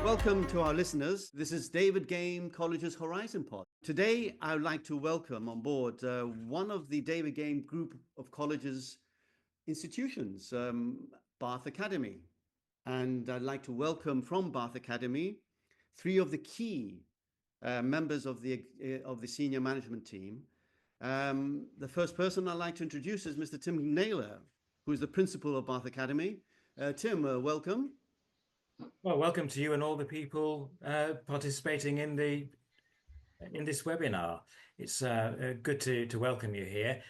Welcome to our listeners. This is David Game College's Horizon Pod. Today, I would like to welcome on board one of the David Game group of colleges institutions, Bath Academy. And I'd like to welcome from Bath Academy three of the key members of the senior management team. The first person I'd like to introduce is Mr. Tim Naylor, who is the principal of Bath Academy. Tim, welcome. Well, welcome to you and all the people participating in this webinar. It's good to welcome you here.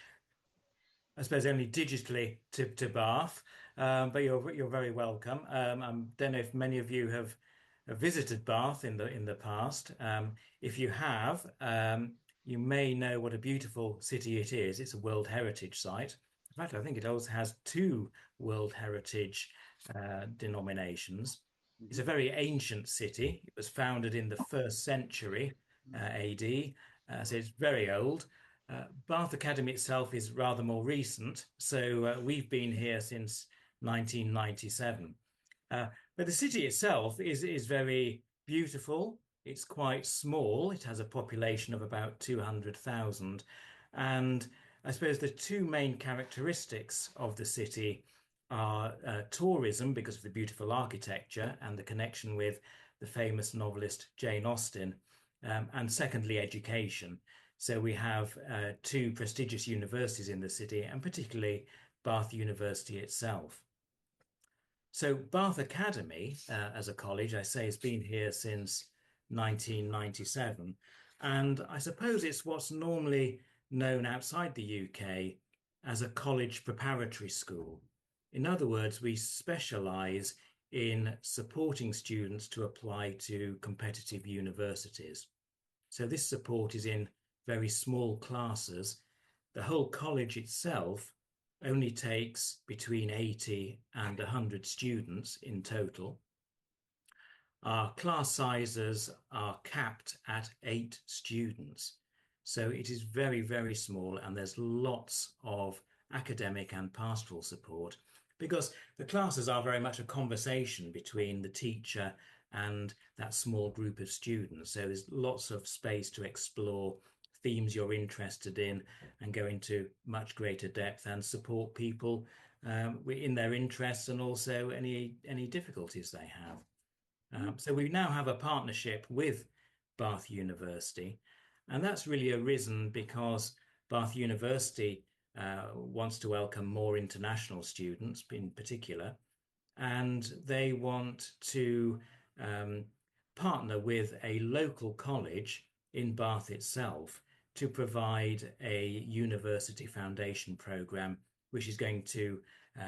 I suppose only digitally to Bath, but you're very welcome. I don't know if many of you have visited Bath in the past. If you have, you may know what a beautiful city it is. It's a World Heritage Site. In fact, I think it also has 2 World Heritage denominations. It's a very ancient city. It was founded in the 1st century AD, so it's very old. Bath Academy itself is rather more recent, so we've been here since 1997. But the city itself is very beautiful. It's quite small. It has a population of about 200,000. And I suppose the 2 main characteristics of the city are tourism, because of the beautiful architecture and the connection with the famous novelist Jane Austen, and secondly, education. So we have 2 prestigious universities in the city, and particularly Bath University itself. So Bath Academy, as a college, I say, has been here since 1997. And I suppose it's what's normally known outside the UK as a college preparatory school. In other words, we specialise in supporting students to apply to competitive universities. So this support is in very small classes. The whole college itself only takes between 80 and 100 students in total. Our class sizes are capped at 8 students. So it is very, very small, and there's lots of academic and pastoral support, because the classes are very much a conversation between the teacher and that small group of students. So there's lots of space to explore themes you're interested in and go into much greater depth and support people in their interests and also any difficulties they have. So we now have a partnership with Bath University, and that's really arisen because Bath University wants to welcome more international students in particular, and they want to partner with a local college in Bath itself to provide a university foundation programme which is going to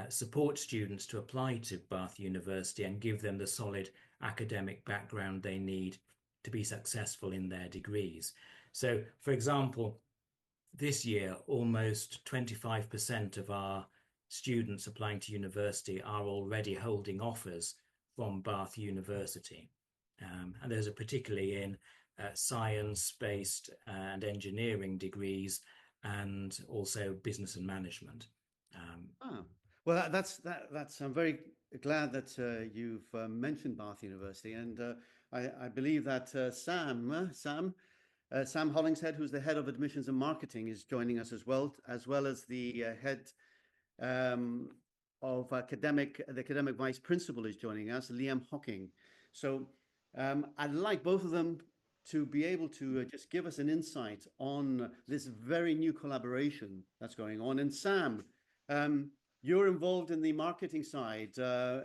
support students to apply to Bath University and give them the solid academic background they need to be successful in their degrees. So, for example, this year, almost 25% of our students applying to university are already holding offers from Bath University. And those are particularly in science-based and engineering degrees, and also business and management. Well, that's I'm very glad that you've mentioned Bath University, and I believe that Sam Hollingshead, who's the head of admissions and marketing, is joining us as well as the head of the academic vice principal is joining us, Liam Hocking. So I'd like both of them to be able to just give us an insight on this very new collaboration that's going on. And Sam, you're involved in the marketing side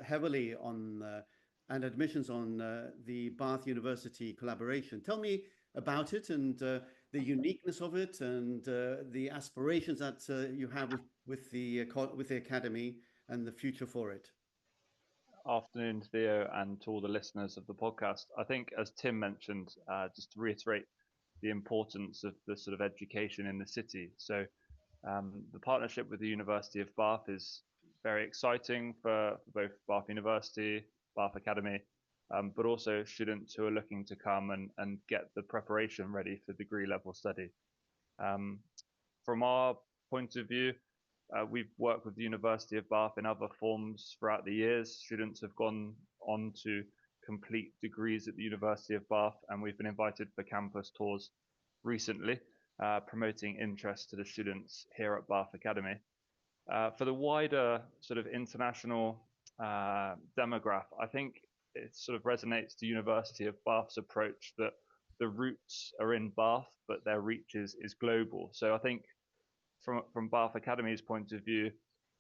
heavily on and admissions on the Bath University collaboration. Tell me about it and the uniqueness of it and the aspirations that you have with the academy and the future for it. Afternoon, Theo, and to all the listeners of the podcast. I think, as Tim mentioned, just to reiterate the importance of the sort of education in the city. So the partnership with the University of Bath is very exciting for both Bath University, Bath Academy, but also students who are looking to come and get the preparation ready for degree level study. From our point of view, we've worked with the University of Bath in other forms throughout the years. Students have gone on to complete degrees at the University of Bath, and we've been invited for campus tours recently, promoting interest to the students here at Bath Academy. For the wider sort of international demograph, I think it sort of resonates to University of Bath's approach that the roots are in Bath, but their reach is global. So I think from Bath Academy's point of view,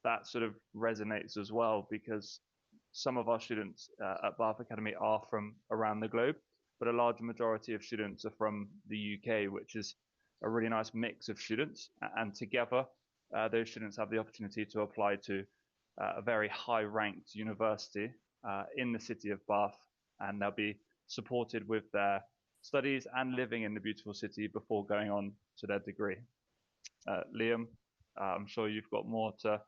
that sort of resonates as well, because some of our students at Bath Academy are from around the globe, but a large majority of students are from the UK, which is a really nice mix of students. And together, those students have the opportunity to apply to a very high-ranked university in the city of Bath, and they'll be supported with their studies and living in the beautiful city before going on to their degree. Liam, I'm sure you've got more to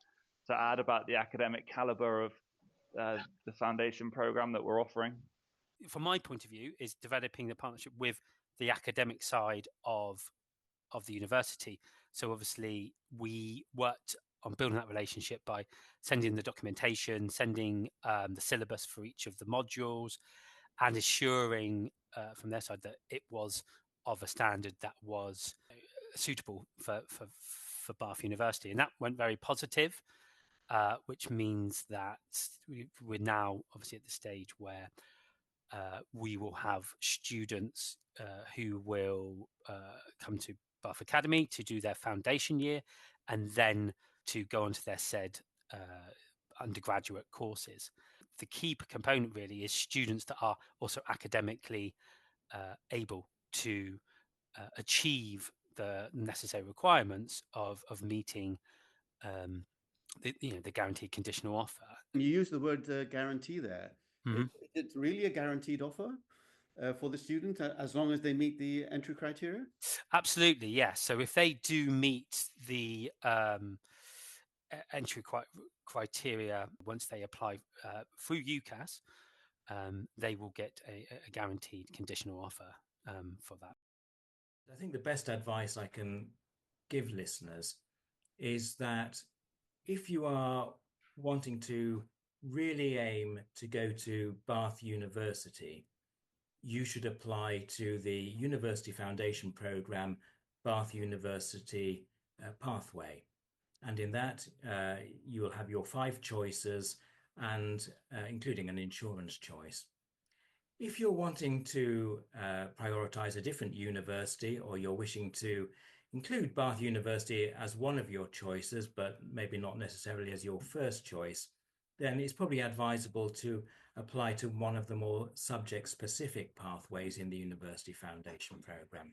add about the academic caliber of the foundation program that we're offering. From my point of view, is developing the partnership with the academic side of the university. So obviously we worked on building that relationship by sending the documentation, sending the syllabus for each of the modules, and assuring from their side that it was of a standard that was suitable for Bath University. And that went very positive, which means that we're now obviously at the stage where we will have students who will come to Bath Academy to do their foundation year and then to go on to their said undergraduate courses. The key component really is students that are also academically able to achieve the necessary requirements of meeting the guaranteed conditional offer. You use the word guarantee there. Mm-hmm. It's really a guaranteed offer for the student as long as they meet the entry criteria? Absolutely, yes. So if they do meet the entry criteria once they apply through UCAS, they will get a guaranteed conditional offer for that. I think the best advice I can give listeners is that if you are wanting to really aim to go to Bath University, you should apply to the University Foundation Programme Bath University Pathway. And in that, you will have your 5 choices, and including an insurance choice. If you're wanting to prioritise a different university, or you're wishing to include Bath University as one of your choices, but maybe not necessarily as your first choice, then it's probably advisable to apply to one of the more subject-specific pathways in the University Foundation Programme.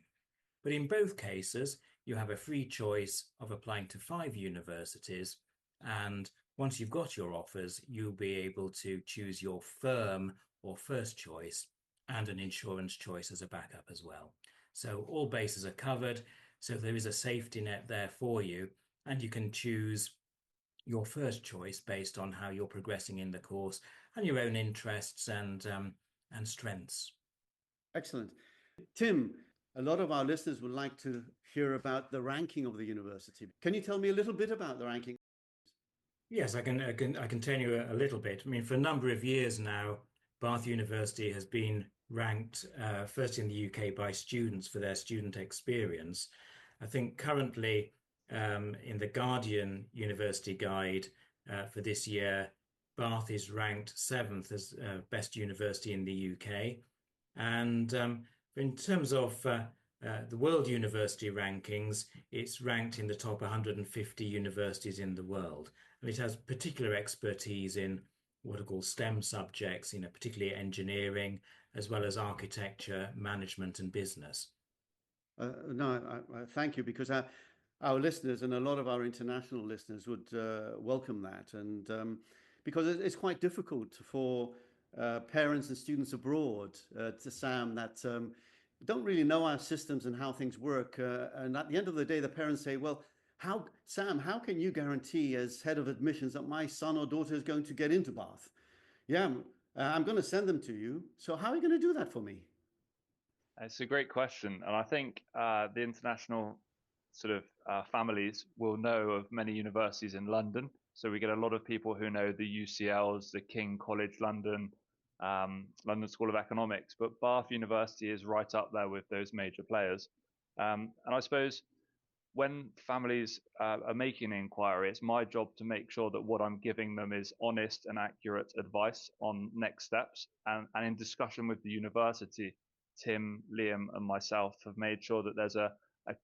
But in both cases, you have a free choice of applying to 5 universities, and once you've got your offers, you'll be able to choose your firm or first choice and an insurance choice as a backup as well. So all bases are covered, so there is a safety net there for you, and you can choose your first choice based on how you're progressing in the course and your own interests and strengths. Excellent. Tim, a lot of our listeners would like to hear about the ranking of the university. Can you tell me a little bit about the ranking? Yes, I can tell you a little bit. I mean, for a number of years now, Bath University has been ranked first in the UK by students for their student experience. I think currently in the Guardian University Guide for this year, Bath is ranked 7th as best university in the UK. And in terms of the World University Rankings, it's ranked in the top 150 universities in the world. And it has particular expertise in what are called STEM subjects, particularly engineering, as well as architecture, management, and business. Thank you, because our listeners and a lot of our international listeners would welcome that. And because it's quite difficult for parents and students abroad, to Sam, that don't really know our systems and how things work. And at the end of the day, the parents say, well, Sam, how can you guarantee as head of admissions that my son or daughter is going to get into Bath? Yeah, I'm going to send them to you. So how are you going to do that for me? It's a great question. And I think the international sort of families will know of many universities in London. So we get a lot of people who know the UCLs, the King College London, London School of Economics, but Bath University is right up there with those major players. And I suppose when families are making an inquiry, it's my job to make sure that what I'm giving them is honest and accurate advice on next steps. And in discussion with the university, Tim, Liam, and myself have made sure that there's a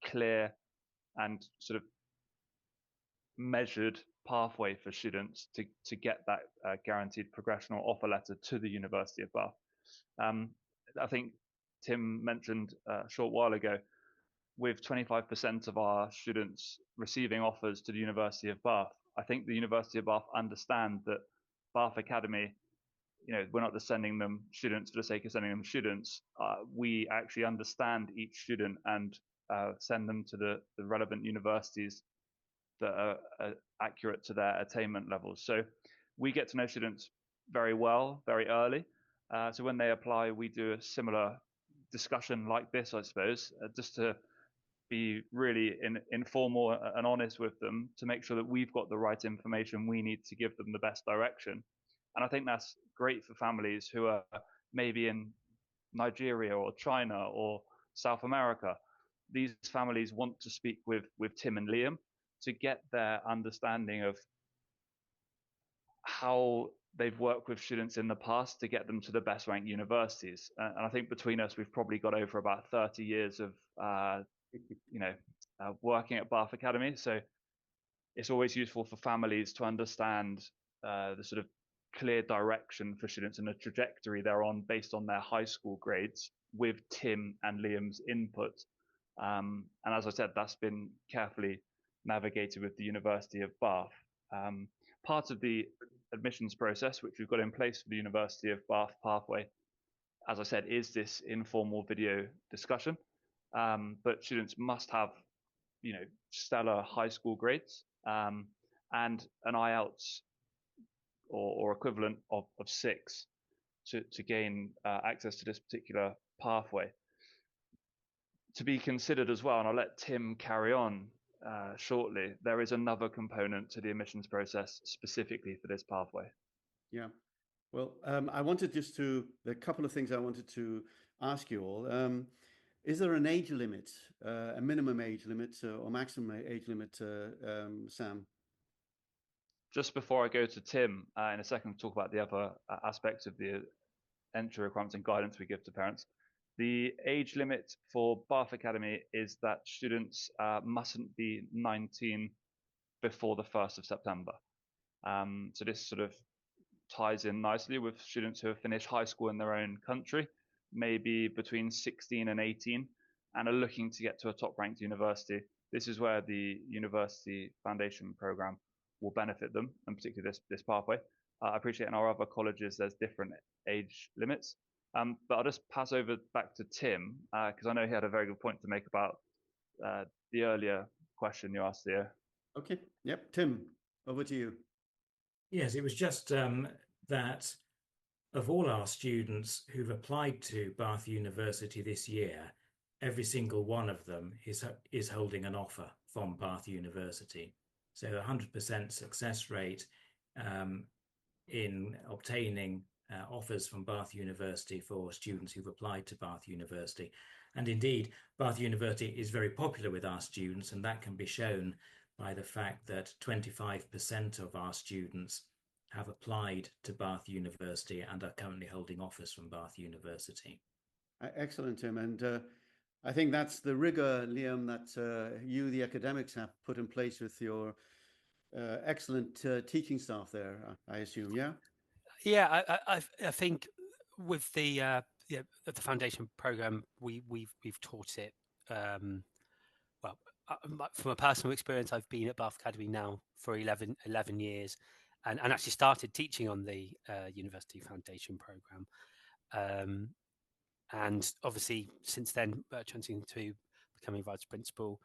clear and sort of measured pathway for students to get that guaranteed progression or offer letter to the University of Bath. I think Tim mentioned a short while ago, with 25% of our students receiving offers to the University of Bath, I think the University of Bath understand that Bath Academy, we're not just sending them students for the sake of sending them students. We actually understand each student and send them to the relevant universities that are accurate to their attainment levels. So we get to know students very well, very early. So when they apply, we do a similar discussion like this, I suppose, just to be really informal and honest with them to make sure that we've got the right information we need to give them the best direction. And I think that's great for families who are maybe in Nigeria or China or South America. These families want to speak with Tim and Liam to get their understanding of how they've worked with students in the past to get them to the best ranked universities. And I think between us, we've probably got over about 30 years of working at Bath Academy. So it's always useful for families to understand the sort of clear direction for students and the trajectory they're on based on their high school grades with Tim and Liam's input. And as I said, that's been carefully navigated with the University of Bath. Part of the admissions process, which we've got in place for the University of Bath pathway, as I said, is this informal video discussion. But students must have, stellar high school grades and an IELTS or equivalent of 6 to gain access to this particular pathway. To be considered as well, and I'll let Tim carry on shortly, there is another component to the admissions process specifically for this pathway. Yeah. Well, I wanted there are a couple of things I wanted to ask you all. Is there an age limit, a minimum age limit or maximum age limit, Sam? Just before I go to Tim, in a second, talk about the other aspects of the entry requirements and guidance we give to parents. The age limit for Bath Academy is that students mustn't be 19 before the 1st of September. So this sort of ties in nicely with students who have finished high school in their own country, maybe between 16 and 18, and are looking to get to a top-ranked university. This is where the University Foundation Programme will benefit them, and particularly this pathway. I appreciate in our other colleges there's different age limits, but I'll just pass over back to Tim, because I know he had a very good point to make about the earlier question you asked there. Okay, yep, Tim, over to you. Yes, it was just that of all our students who've applied to Bath University this year, every single one of them is holding an offer from Bath University. So 100% success rate in obtaining offers from Bath University for students who've applied to Bath University. And indeed, Bath University is very popular with our students, and that can be shown by the fact that 25% of our students have applied to Bath University and are currently holding offers from Bath University. Excellent, Tim. And I think that's the rigor, Liam, that you, the academics, have put in place with your excellent teaching staff there, I assume, yeah? Yeah, I think with the foundation program, we've taught it. From a personal experience, I've been at Bath Academy now for 11 years, and actually started teaching on the University Foundation program. And obviously, since then, transitioning to becoming vice principal,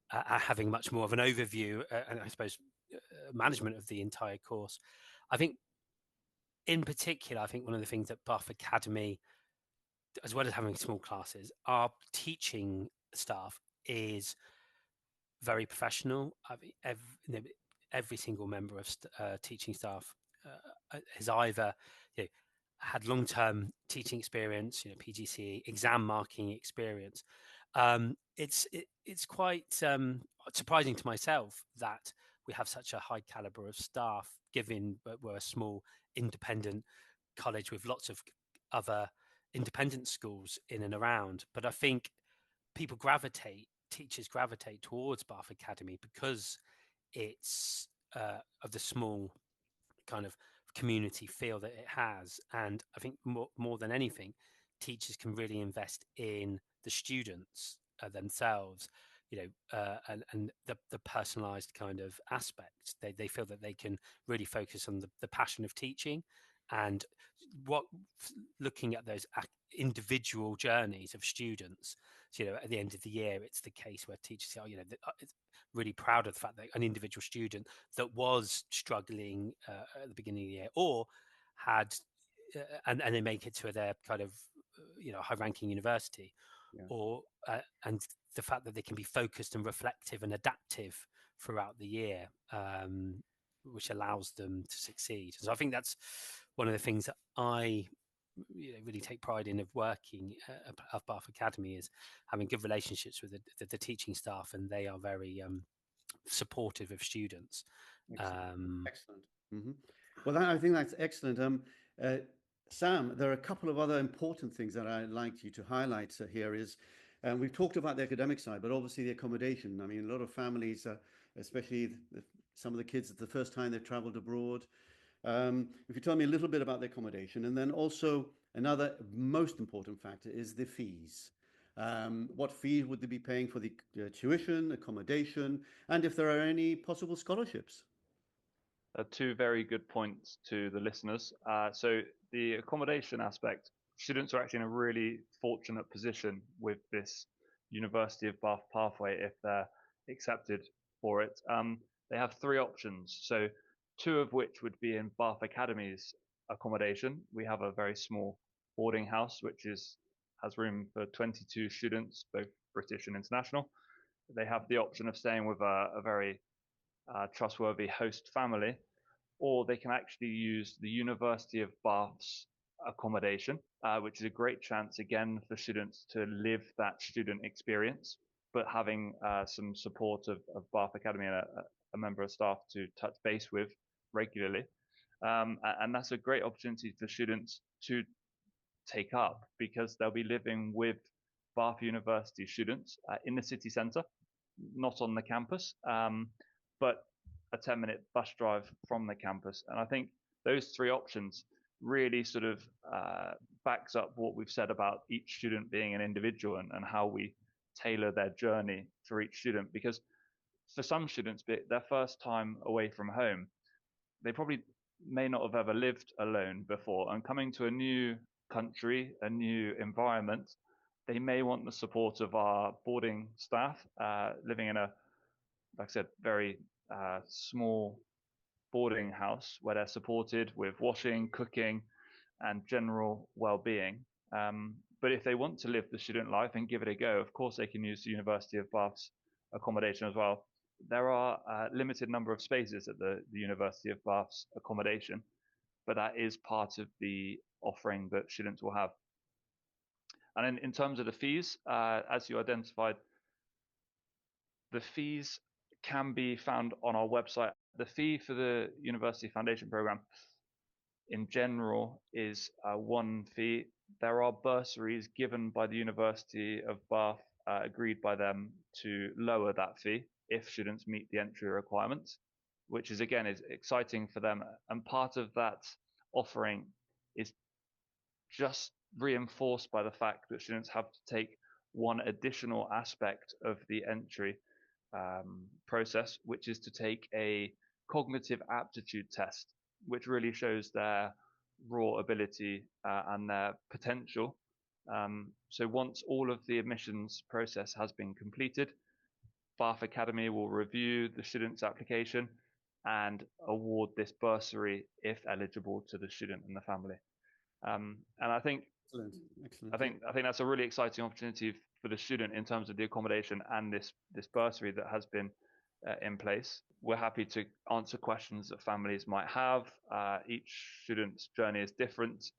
having much more of an overview and I suppose management of the entire course. I think, in particular, I think one of the things that Bath Academy, as well as having small classes, our teaching staff is very professional. I mean, every single member of teaching staff is either had long-term teaching experience, PGCE, exam marking experience. It's quite surprising to myself that we have such a high caliber of staff, given we're a small independent college with lots of other independent schools in and around. But I think teachers gravitate towards Bath Academy because it's of the small kind of community feel that it has. And I think more than anything, teachers can really invest in the students themselves, and the personalized kind of aspect. They feel that they can really focus on the passion of teaching, and what looking at those individual journeys of students. So, at the end of the year, it's the case where teachers say, it's really proud of the fact that an individual student that was struggling at the beginning of the year, or had and they make it to their kind of high-ranking university, or and the fact that they can be focused and reflective and adaptive throughout the year, which allows them to succeed. So I think that's one of the things that I really take pride in of working at Bath Academy, is having good relationships with the teaching staff, and they are very supportive of students. Excellent. Mm-hmm. Well, I think that's excellent. Sam, there are a couple of other important things that I'd like you to highlight here. We've talked about the academic side, but obviously the accommodation. I mean, a lot of families, especially some of the kids, it's the first time they've traveled abroad. If you tell me a little bit about the accommodation, and then also another most important factor is the fees. What fees would they be paying for the tuition, accommodation, and if there are any possible scholarships? Two very good points to the listeners. So the accommodation aspect, students are actually in a really fortunate position with this University of Bath pathway if they're accepted for it. They have three options. So two of which would be in Bath Academy's accommodation. We have a very small boarding house which has room for 22 students, both British and international. They have the option of staying with a very trustworthy host family, or they can actually use the University of Bath's accommodation, which is a great chance again for students to live that student experience, but having some support of Bath Academy and a member of staff to touch base with regularly. And that's a great opportunity for students to take up, because they'll be living with Bath University students in the city centre, not on the campus, but a 10-minute bus drive from the campus. And I think those three options really sort of backs up what we've said about each student being an individual, and how we tailor their journey for each student. Because for some students, their first time away from home, they probably may not have ever lived alone before, and coming to a new country, a new environment, they may want the support of our boarding staff, living in a, like I said, very small boarding house where they're supported with washing, cooking, and general well-being. But if they want to live the student life and give it a go, of course they can use the University of Bath's accommodation as well. There are a limited number of spaces at the University of Bath's accommodation, but that is part of the offering that students will have. And in terms of the fees, as you identified, the fees can be found on our website. The fee for the University Foundation Programme in general is one fee. There are bursaries given by the University of Bath, agreed by them to lower that fee if students meet the entry requirements, which is again is exciting for them. And part of that offering is just reinforced by the fact that students have to take one additional aspect of the entry process, which is to take a cognitive aptitude test, which really shows their raw ability and their potential. So once all of the admissions process has been completed, Bath Academy will review the student's application and award this bursary if eligible to the student and the family. And I think Excellent. I think that's a really exciting opportunity for the student in terms of the accommodation and this bursary that has been in place. We're happy to answer questions that families might have. Each student's journey is different.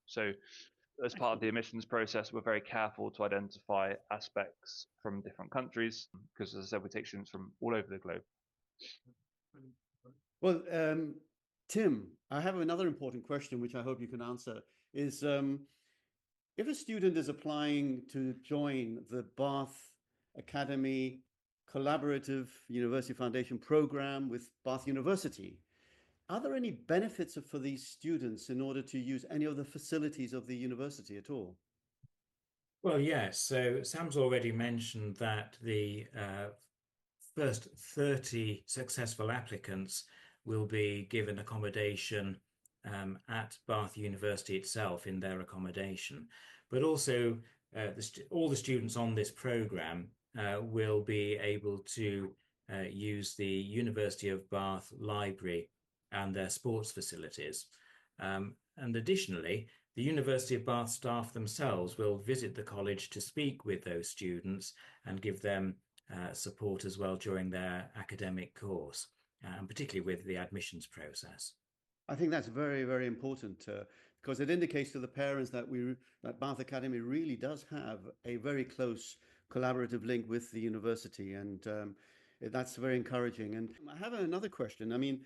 So as part of the admissions process, we're very careful to identify aspects from different countries because, as I said, we take students from all over the globe. Well, Tim, I have another important question, which I hope you can answer, is if a student is applying to join the Bath Academy Collaborative University Foundation program with Bath University, are there any benefits for these students in order to use any of the facilities of the university at all? Well, yes. So Sam's already mentioned that the first 30 successful applicants will be given accommodation at Bath University itself in their accommodation. But also all the students on this programme will be able to use the University of Bath library and their sports facilities. And additionally, the University of Bath staff themselves will visit the college to speak with those students and give them support as well during their academic course, and particularly with the admissions process. I think that's very, very important because it indicates to the parents that that Bath Academy really does have a very close collaborative link with the university, and that's very encouraging. And I have another question. I mean,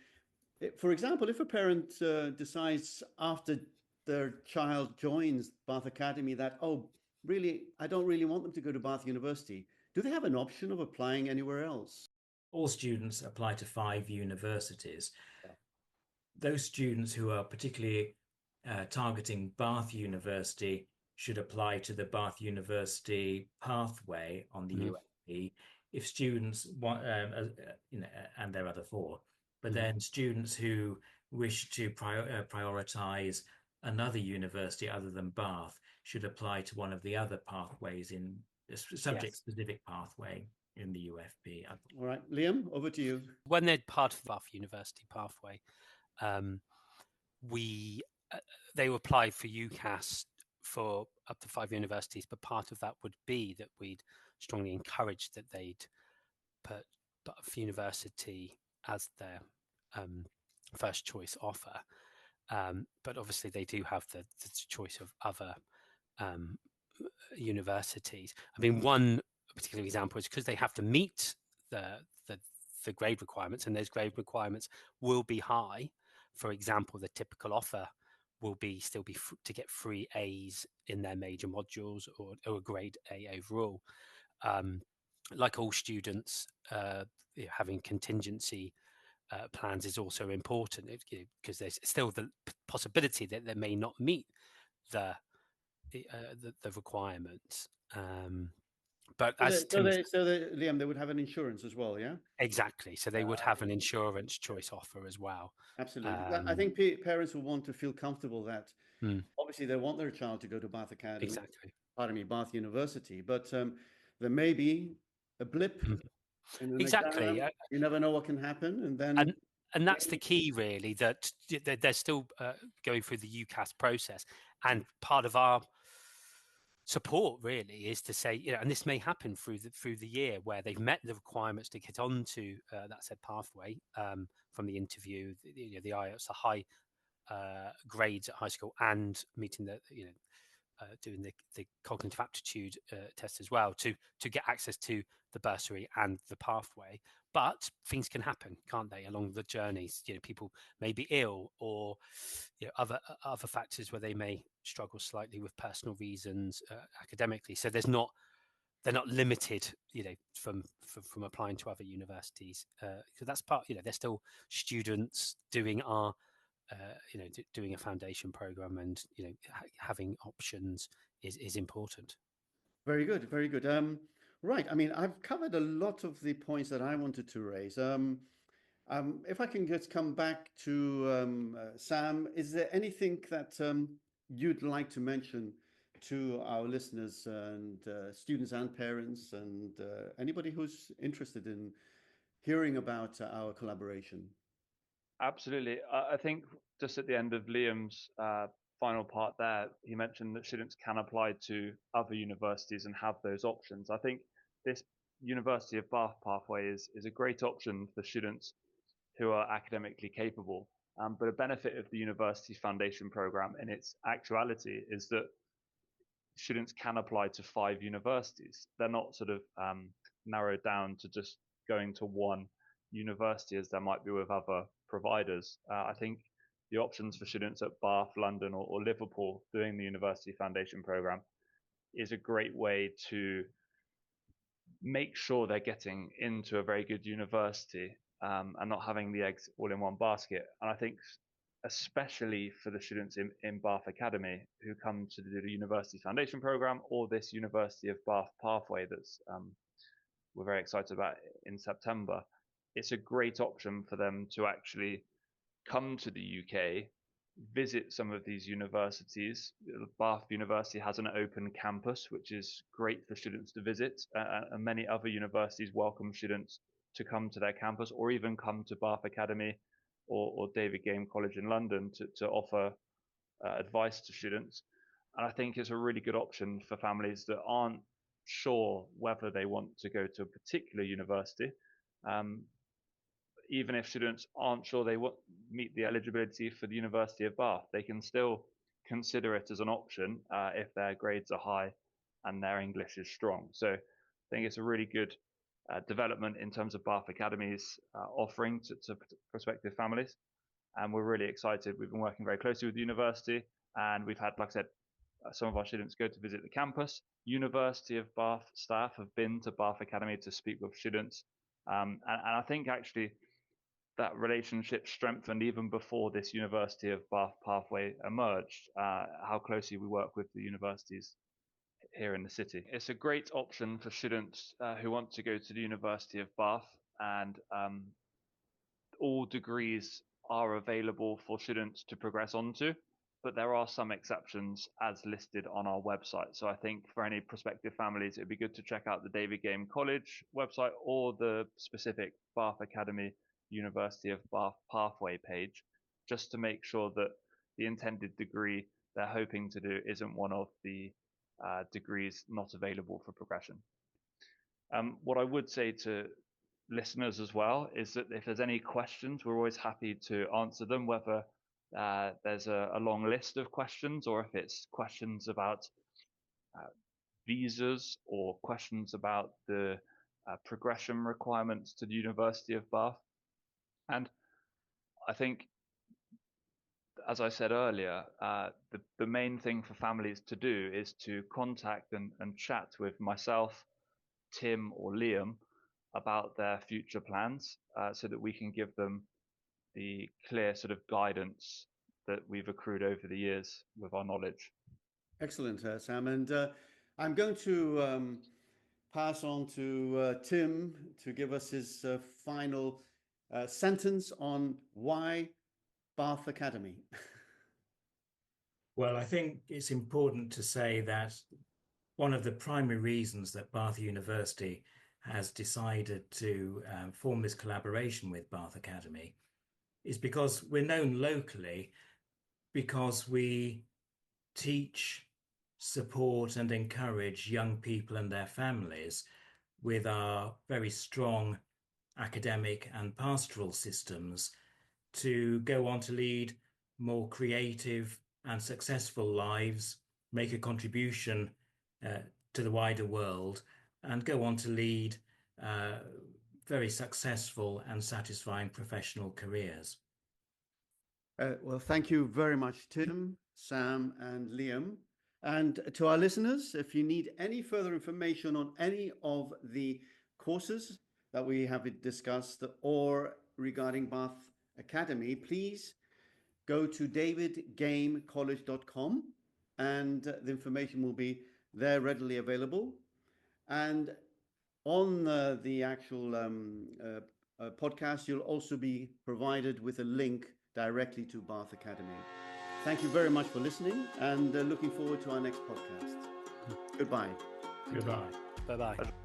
for example, if a parent decides after their child joins Bath Academy that, oh, really, I don't really want them to go to Bath University, do they have an option of applying anywhere else? All students apply to 5 universities. Yeah. Those students who are particularly targeting Bath University should apply to the Bath University pathway on the UFB. If students want, and there are other 4, but then students who wish to prioritize another university other than Bath should apply to one of the other pathways in a subject-specific pathway in the UFB. All right, Liam, over to you. When they're part of the Bath University pathway, they will apply for UCAS for up to 5 universities, but part of that would be that we'd strongly encourage that they'd put Bath University as their first choice offer. But obviously they do have the choice of other universities. I mean, one particular example is because they have to meet the grade requirements, and those grade requirements will be high. For example, the typical offer will still be to get 3 A's in their major modules or a grade A overall. Like all students, having contingency plans is also important because there's still the possibility that they may not meet the requirements. But Liam, they would have an insurance as well, yeah? Exactly. So they would have an insurance choice offer as well. Absolutely. I think parents will want to feel comfortable that obviously they want their child to go to Bath Academy. Exactly. Pardon me, Bath University. But there may be a blip in an exam. You never know what can happen. And then... And that's the key, really, that they're still going through the UCAS process. And part of our support really is to say, and this may happen through the year where they've met the requirements to get onto that said pathway from the interview, the IELTS, the high grades at high school, and meeting doing the cognitive aptitude test as well to get access to the bursary and the pathway. But things can happen, can't they, along the journeys? People may be ill, or other factors where they may struggle slightly with personal reasons academically. So they're not limited, from applying to other universities. So that's part. They're still students doing our doing a foundation program, and having options is important. Very good, very good. Right. I mean, I've covered a lot of the points that I wanted to raise. If I can just come back to Sam, is there anything that you'd like to mention to our listeners and students and parents and anybody who's interested in hearing about our collaboration? Absolutely. I think just at the end of Liam's final part there, he mentioned that students can apply to other universities and have those options. I think this University of Bath pathway is a great option for students who are academically capable. But a benefit of the University Foundation Programme in its actuality is that students can apply to 5 universities. They're not sort of narrowed down to just going to one university as there might be with other providers. I think the options for students at Bath, London or Liverpool doing the University Foundation Programme is a great way to make sure they're getting into a very good university and not having the eggs all in one basket. And I think especially for the students in Bath Academy who come to do the University Foundation Programme or this University of Bath pathway that's we're very excited about in September, it's a great option for them to actually come to the UK, visit some of these universities. Bath University has an open campus, which is great for students to visit, and many other universities welcome students to come to their campus or even come to Bath Academy or David Game College in London to offer advice to students. And I think it's a really good option for families that aren't sure whether they want to go to a particular university. Even if students aren't sure they meet the eligibility for the University of Bath, they can still consider it as an option if their grades are high and their English is strong. So I think it's a really good development in terms of Bath Academy's offering to prospective families. And we're really excited. We've been working very closely with the university, and we've had, like I said, some of our students go to visit the campus. University of Bath staff have been to Bath Academy to speak with students. And I think actually that relationship strengthened even before this University of Bath pathway emerged, how closely we work with the universities here in the city. It's a great option for students who want to go to the University of Bath, and all degrees are available for students to progress onto, but there are some exceptions as listed on our website. So I think for any prospective families, it'd be good to check out the David Game College website or the specific Bath Academy University of Bath pathway page, just to make sure that the intended degree they're hoping to do isn't one of the degrees not available for progression. What I would say to listeners as well is that if there's any questions, we're always happy to answer them, whether there's a long list of questions or if it's questions about visas or questions about the progression requirements to the University of Bath. And I think, as I said earlier, the main thing for families to do is to contact and chat with myself, Tim or Liam about their future plans so that we can give them the clear sort of guidance that we've accrued over the years with our knowledge. Excellent, Sam. And I'm going to pass on to Tim to give us his final sentence on why Bath Academy. Well, I think it's important to say that one of the primary reasons that Bath University has decided to form this collaboration with Bath Academy is because we're known locally, because we teach, support and encourage young people and their families with our very strong academic and pastoral systems to go on to lead more creative and successful lives, make a contribution to the wider world, and go on to lead very successful and satisfying professional careers. Well, thank you very much, Tim, Sam, and Liam. And to our listeners, if you need any further information on any of the courses that we have discussed or regarding Bath Academy, please go to davidgamecollege.com and the information will be there readily available. And on the actual podcast, you'll also be provided with a link directly to Bath Academy. Thank you very much for listening, and looking forward to our next podcast. Goodbye. Goodbye. Bye-bye.